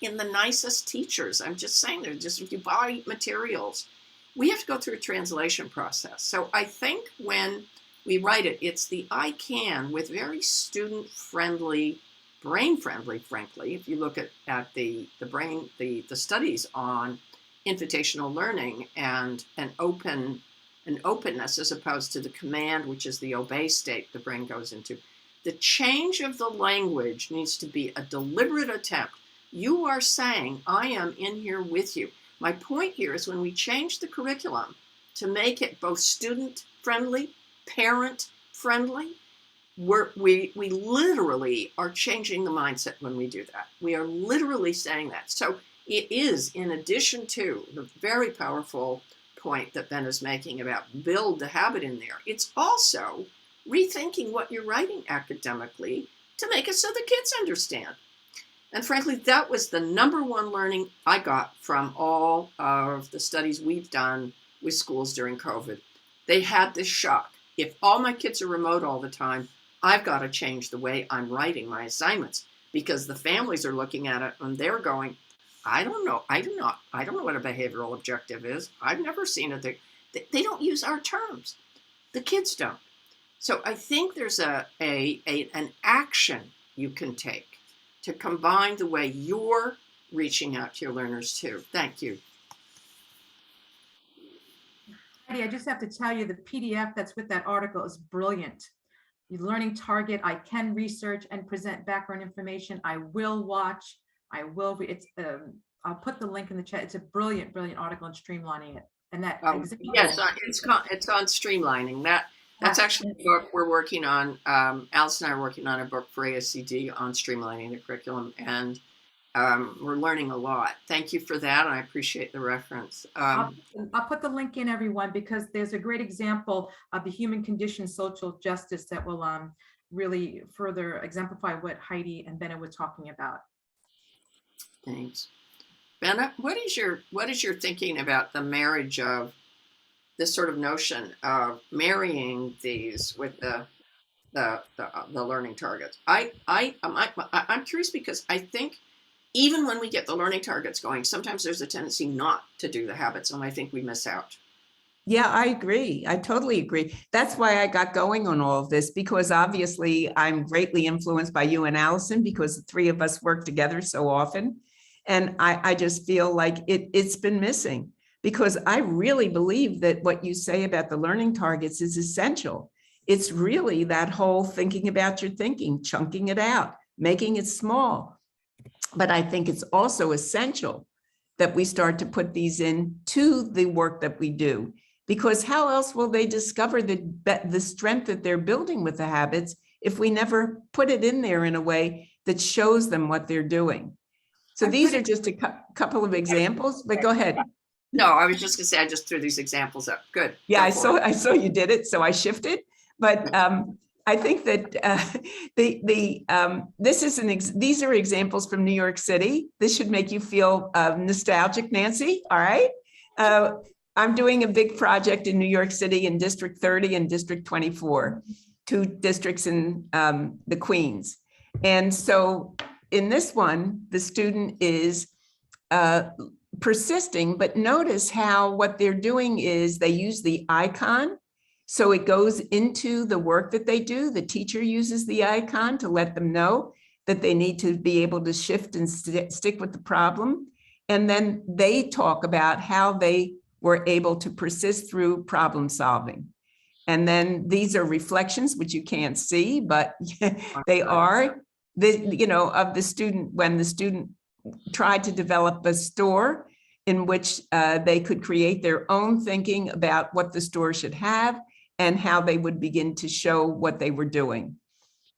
in the nicest teachers, I'm just saying, they're just, if you buy materials, we have to go through a translation process. So I think when we write it, it's the I can with very student-friendly, brain-friendly, frankly. If you look at the studies on invitational learning and an openness as opposed to the command, which is the obey state the brain goes into. The change of the language needs to be a deliberate attempt. You are saying, I am in here with you. My point here is when we change the curriculum to make it both student-friendly, parent-friendly, we literally are changing the mindset when we do that. We are literally saying that. So it is, in addition to the very powerful point that Ben is making about build the habit in there, it's also rethinking what you're writing academically to make it so the kids understand. And frankly, that was the number one learning I got from all of the studies we've done with schools during COVID. They had this shock. If all my kids are remote all the time, I've got to change the way I'm writing my assignments, because the families are looking at it and they're going, I don't know what a behavioral objective is. I've never seen it. They don't use our terms. The kids don't. So I think there's an action you can take to combine the way you're reaching out to your learners too. Thank you. Heidi, I just have to tell you, the PDF that's with that article is brilliant. Your learning target, I can research and present background information. I will watch. I will. I'll put the link in the chat. It's a brilliant, brilliant article on streamlining it. And that example, yes, it's on streamlining. That's actually a book we're working on. Alice and I are working on a book for ASCD on streamlining the curriculum, and we're learning a lot. Thank you for that, and I appreciate the reference. I'll put the link in, everyone, because there's a great example of the human condition, social justice that will really further exemplify what Heidi and Bena were talking about. Thanks. Bena, what is your thinking about the marriage of this sort of notion of marrying these with the learning targets? I'm curious, because I think even when we get the learning targets going, sometimes there's a tendency not to do the habits, and I think we miss out. Yeah, I agree. I totally agree. That's why I got going on all of this, because obviously I'm greatly influenced by you and Allison, because the three of us work together so often. And I just feel like it's been missing, because I really believe that what you say about the learning targets is essential. It's really that whole thinking about your thinking, chunking it out, making it small. But I think it's also essential that we start to put these into the work that we do, because how else will they discover the strength that they're building with the habits if we never put it in there in a way that shows them what they're doing? So these are just a couple of examples, but go ahead. No, I was just gonna say, I just threw these examples up. Good. Yeah, I saw you did it, so I shifted. But I think that these are examples from New York City. This should make you feel nostalgic, Nancy. All right. I'm doing a big project in New York City in District 30 and District 24, 2 districts in the Queens. And so in this one, the student is persisting, but notice how what they're doing is they use the icon. So it goes into the work that they do. The teacher uses the icon to let them know that they need to be able to shift and stick with the problem. And then they talk about how they were able to persist through problem solving. And then these are reflections, which you can't see, but they are of the student when the student tried to develop a store in which they could create their own thinking about what the store should have and how they would begin to show what they were doing.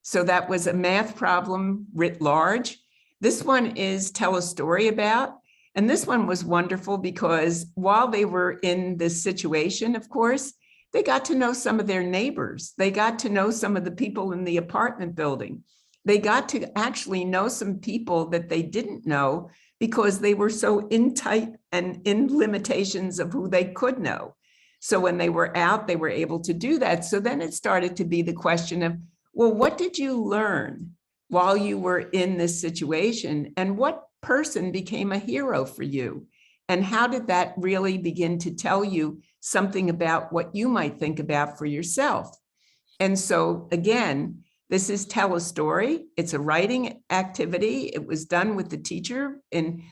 So that was a math problem writ large. This one is tell a story about, and this one was wonderful because while they were in this situation, of course, they got to know some of their neighbors. They got to know some of the people in the apartment building. They got to actually know some people that they didn't know because they were so in tight and in limitations of who they could know. So when they were out, they were able to do that. So then it started to be the question of, well, what did you learn while you were in this situation? And what person became a hero for you? And how did that really begin to tell you something about what you might think about for yourself? And so again, this is tell a story. It's a writing activity. It was done with the teacher in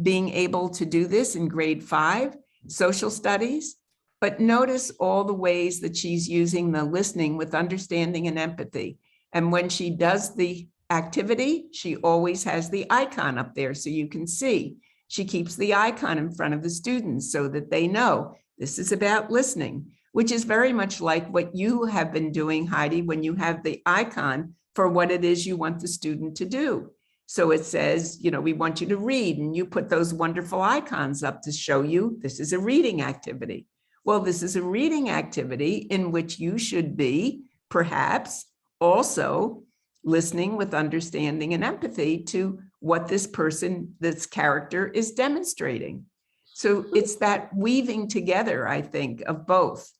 being able to do this in grade 5, social studies. But notice all the ways that she's using the listening with understanding and empathy. And when she does the activity, she always has the icon up there so you can see. She keeps the icon in front of the students so that they know this is about listening, which is very much like what you have been doing, Heidi, when you have the icon for what it is you want the student to do. So it says, we want you to read, and you put those wonderful icons up to show you this is a reading activity. Well, this is a reading activity in which you should be perhaps also listening with understanding and empathy to what this person, this character is demonstrating. So it's that weaving together, I think, of both.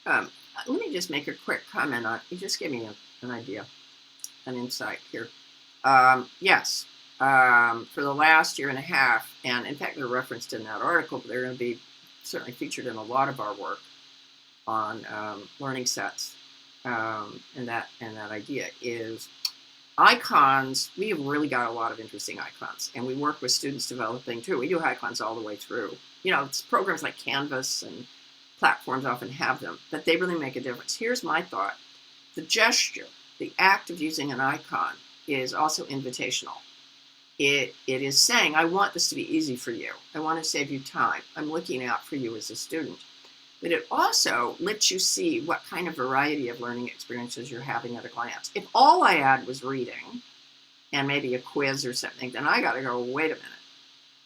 Let me just make a quick comment on, you just gave me an idea, an insight here. Yes, for the last year and a half, and in fact, they're referenced in that article, but they're going to be certainly featured in a lot of our work on learning sets. And that idea is icons. We have really got a lot of interesting icons, and we work with students developing too. We do icons all the way through. It's programs like Canvas and platforms often have them, but they really make a difference. Here's my thought. The gesture, the act of using an icon is also invitational. It is saying, I want this to be easy for you. I want to save you time. I'm looking out for you as a student. But it also lets you see what kind of variety of learning experiences you're having at a glance. If all I had was reading and maybe a quiz or something, then I got to go, wait a minute.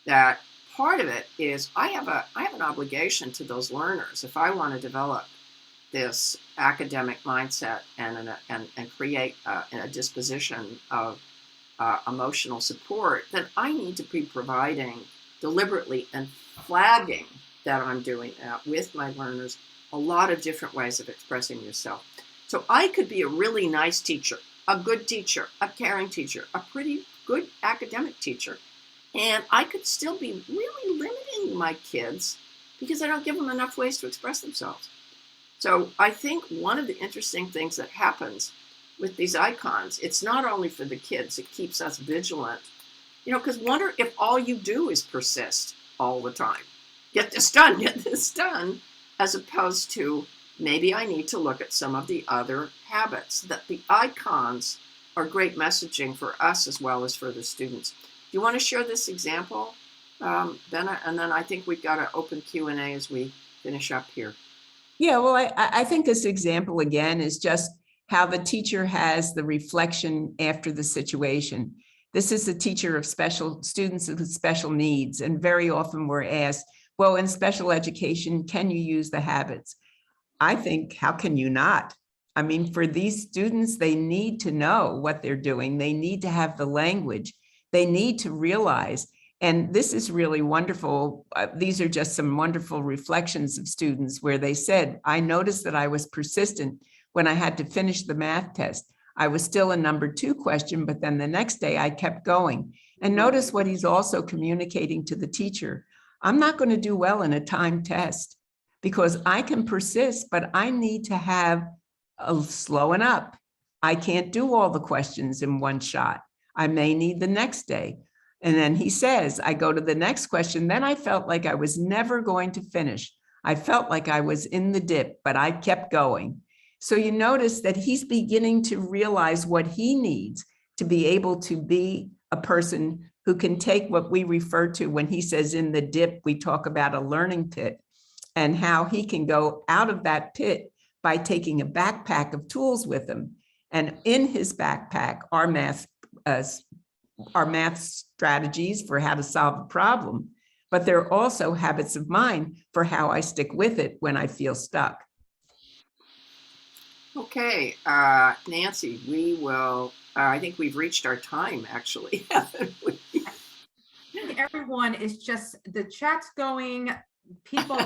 That part of it is I have an obligation to those learners. If I want to develop this academic mindset and create a disposition of emotional support, then I need to be providing deliberately and flagging that I'm doing that with my learners a lot of different ways of expressing yourself. So I could be a really nice teacher, a good teacher, a caring teacher, a pretty good academic teacher, and I could still be really limiting my kids because I don't give them enough ways to express themselves. So I think one of the interesting things that happens with these icons, it's not only for the kids, it keeps us vigilant, because wonder if all you do is persist all the time. Get this done, as opposed to maybe I need to look at some of the other habits. That the icons are great messaging for us as well as for the students. Do you want to share this example, Bena? And then I think we've got an open Q&A as we finish up here. Yeah, well, I think this example again is just how the teacher has the reflection after the situation. This is a teacher of special students with special needs, and very often we're asked, well, in special education, can you use the habits? I think, how can you not? I mean, for these students, they need to know what they're doing. They need to have the language. They need to realize, and this is really wonderful. These are just some wonderful reflections of students where they said, I noticed that I was persistent when I had to finish the math test. I was still a number 2 question, but then the next day I kept going. And notice what he's also communicating to the teacher. I'm not going to do well in a timed test because I can persist, but I need to have slowing up. I can't do all the questions in one shot. I may need the next day. And then he says, I go to the next question. Then I felt like I was never going to finish. I felt like I was in the dip, but I kept going. So you notice that he's beginning to realize what he needs to be able to be a person who can take what we refer to when he says in the dip, we talk about a learning pit and how he can go out of that pit by taking a backpack of tools with him. And in his backpack are math strategies for how to solve a problem, but there are also habits of mind for how I stick with it when I feel stuck. Okay, Nancy, we will, I think we've reached our time actually, haven't we? Everyone is just, the chat's going, people,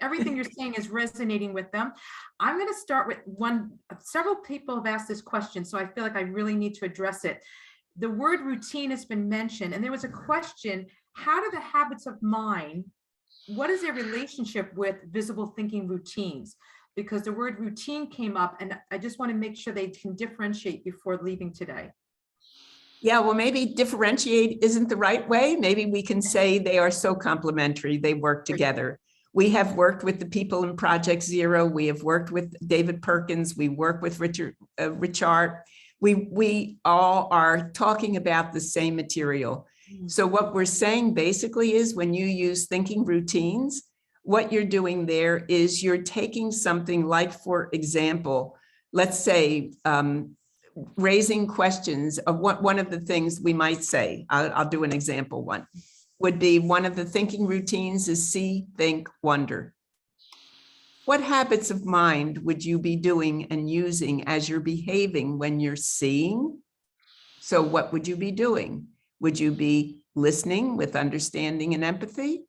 everything you're saying is resonating with them. I'm going to start with several people have asked this question, so I feel like I really need to address it. The word routine has been mentioned, and there was a question, how do the habits of mind, what is their relationship with visible thinking routines? Because the word routine came up, and I just want to make sure they can differentiate before leaving today. Yeah, well, maybe differentiate isn't the right way. Maybe we can say they are so complementary, they work together. We have worked with the people in Project Zero. We have worked with David Perkins. We work with Richard. We all are talking about the same material. So what we're saying basically is when you use thinking routines, what you're doing there is you're taking something like, for example, let's say, raising questions of what one of the things we might say, I'll do an example one, would be one of the thinking routines is see, think, wonder. What habits of mind would you be doing and using as you're behaving when you're seeing? So what would you be doing? Would you be listening with understanding and empathy?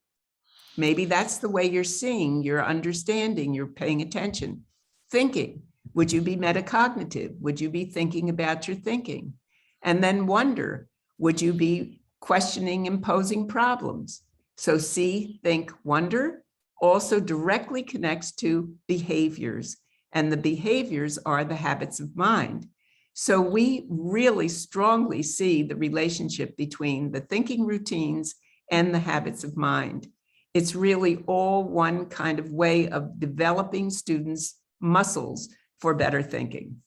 Maybe that's the way you're seeing, you're understanding, you're paying attention. Thinking. Would you be metacognitive? Would you be thinking about your thinking? And then wonder, would you be questioning and posing problems? So see, think, wonder also directly connects to behaviors, and the behaviors are the habits of mind. So we really strongly see the relationship between the thinking routines and the habits of mind. It's really all one kind of way of developing students' muscles for better thinking.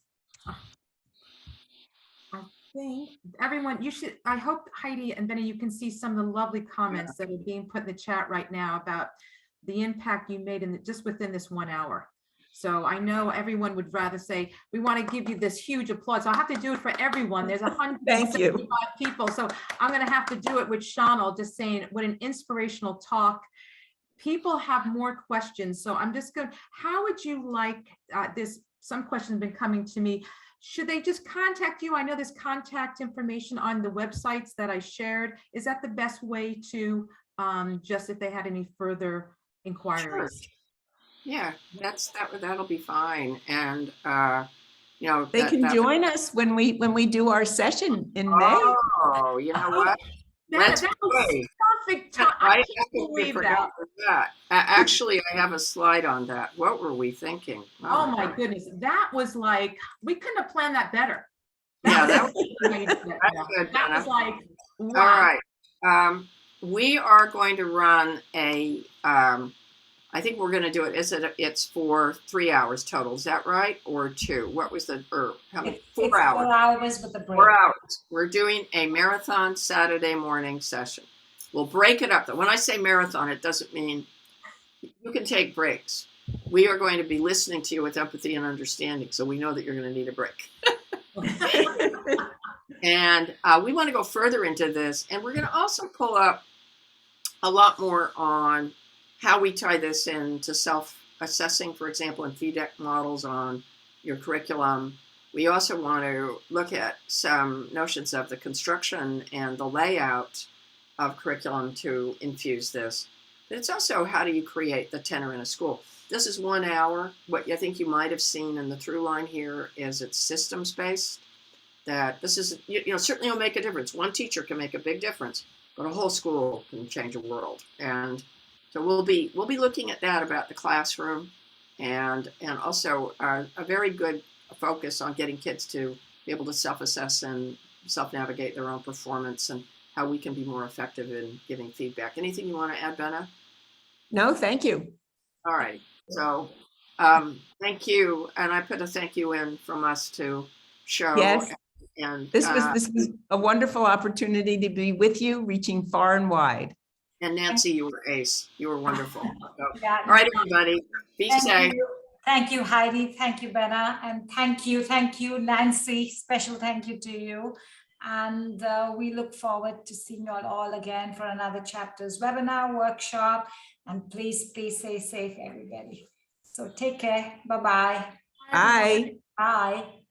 I think everyone, you should, I hope Heidi and Bena, you can see some of the lovely comments that are being put in the chat right now about the impact you made in just within this 1 hour. So I know everyone would rather say, we want to give you this huge applause. So I have to do it for everyone. There's 175 people. So I'm going to have to do it with Shonal, just saying what an inspirational talk. People have more questions. So I'm just going to, how would you like this? Some questions have been coming to me. Should they just contact you? I know there's contact information on the websites that I shared. Is that the best way to just if they had any further inquiries? Sure. Yeah, that'll be fine. And you know, they can join us when we do our session in May. Oh, you know what? That was perfect time. I can't believe that. Actually, I have a slide on that. What were we thinking? Oh my goodness, that was like, we couldn't have planned that better. Yeah, that was like, wow. All right. We are going to run a, I think we're going to do it. It's for 3 hours total. Is that right? Or 2? What was the, or how many? 4 hours. 4 hours with the break. 4 hours. We're doing a marathon Saturday morning session. We'll break it up. When I say marathon, it doesn't mean you can take breaks. We are going to be listening to you with empathy and understanding. So we know that you're going to need a break. And we want to go further into this. And we're going to also pull up a lot more on how we tie this into self-assessing, for example, in feedback models on your curriculum. We also want to look at some notions of the construction and the layout of curriculum to infuse this. But it's also, how do you create the tenor in a school? This is 1 hour. What I think you might have seen in the through line here is it's systems based. That this is, certainly will make a difference. One teacher can make a big difference, but a whole school can change a world. And so we'll be looking at that about the classroom, and also a very good focus on getting kids to be able to self-assess and self-navigate their own performance, and how we can be more effective in giving feedback. Anything you want to add, Bena? No, thank you. All right. So thank you. And I put a thank you in from us to Cheryl. Yes. And This was a wonderful opportunity to be with you, reaching far and wide. And Nancy, you were ace. You were wonderful. So, Yeah. all right, everybody, be safe. Thank you, Heidi. Thank you, Bena. And thank you, Nancy. Special thank you to you. And we look forward to seeing you all again for another chapters webinar, workshop. And please stay safe, everybody. So take care. Bye-bye. Bye. Bye.